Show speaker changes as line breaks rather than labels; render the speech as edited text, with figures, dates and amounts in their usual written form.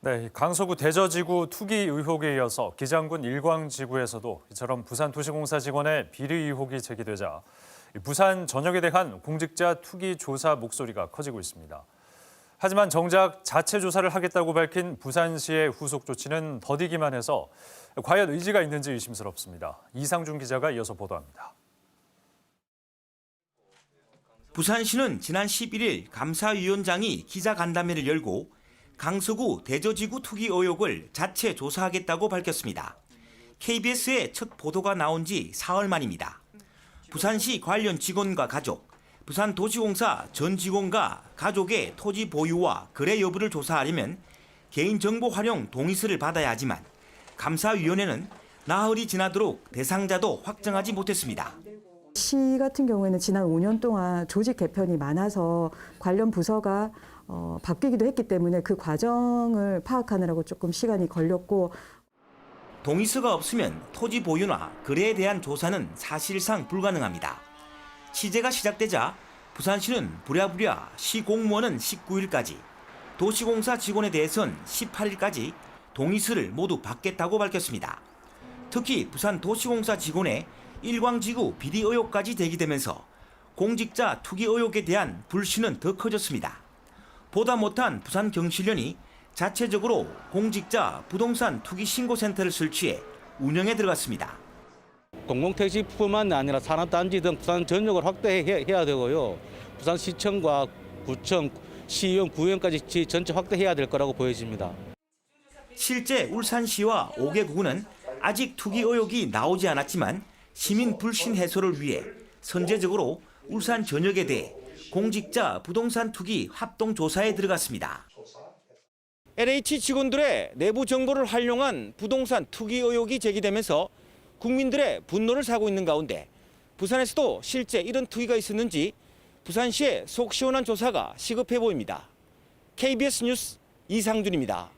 네, 강서구 대저지구 투기 의혹에 이어서 기장군 일광지구에서도 이처럼 부산도시공사 직원의 비리 의혹이 제기되자 부산 전역에 대한 공직자 투기 조사 목소리가 커지고 있습니다. 하지만 정작 자체 조사를 하겠다고 밝힌 부산시의 후속 조치는 더디기만 해서 과연 의지가 있는지 의심스럽습니다. 이상준 기자가 이어서 보도합니다.
부산시는 지난 11일 감사위원장이 기자간담회를 열고 강서구 대저지구 투기 의혹을 자체 조사하겠다고 밝혔습니다. KBS에 첫 보도가 나온 지 사흘 만입니다. 부산시 관련 직원과 가족, 부산도시공사 전 직원과 가족의 토지 보유와 거래 여부를 조사하려면 개인정보 활용 동의서를 받아야 하지만 감사위원회는 나흘이 지나도록 대상자도 확정하지 못했습니다.
시 같은 경우에는 지난 5년 동안 조직 개편이 많아서 관련 부서가 바뀌기도 했기 때문에 그 과정을 파악하느라고 조금 시간이 걸렸고,
동의서가 없으면 토지 보유나 거래에 대한 조사는 사실상 불가능합니다. 취재가 시작되자 부산시는 부랴부랴 시 공무원은 19일까지, 도시공사 직원에 대해선 18일까지 동의서를 모두 받겠다고 밝혔습니다. 특히 부산도시공사 직원의 일광지구 비리 의혹까지 제기되면서 공직자 투기 의혹에 대한 불신은 더 커졌습니다. 보다 못한 부산경실련이 자체적으로 공직자 부동산 투기 신고센터를 설치해 운영에 들어갔습니다.
공공택지뿐만 아니라 산업단지 등 부산 전역을 확대해야 되고요. 부산시청과 구청, 시의원, 구의원까지 전체 확대해야 될 거라고 보여집니다.
실제 울산시와 5개 구는 아직 투기 의혹이 나오지 않았지만 시민 불신 해소를 위해 선제적으로 울산 전역에 대해 공직자 부동산 투기 합동조사에 들어갔습니다. LH 직원들의 내부 정보를 활용한 부동산 투기 의혹이 제기되면서 국민들의 분노를 사고 있는 가운데 부산에서도 실제 이런 투기가 있었는지 부산시의 속 시원한 조사가 시급해 보입니다. KBS 뉴스 이상준입니다.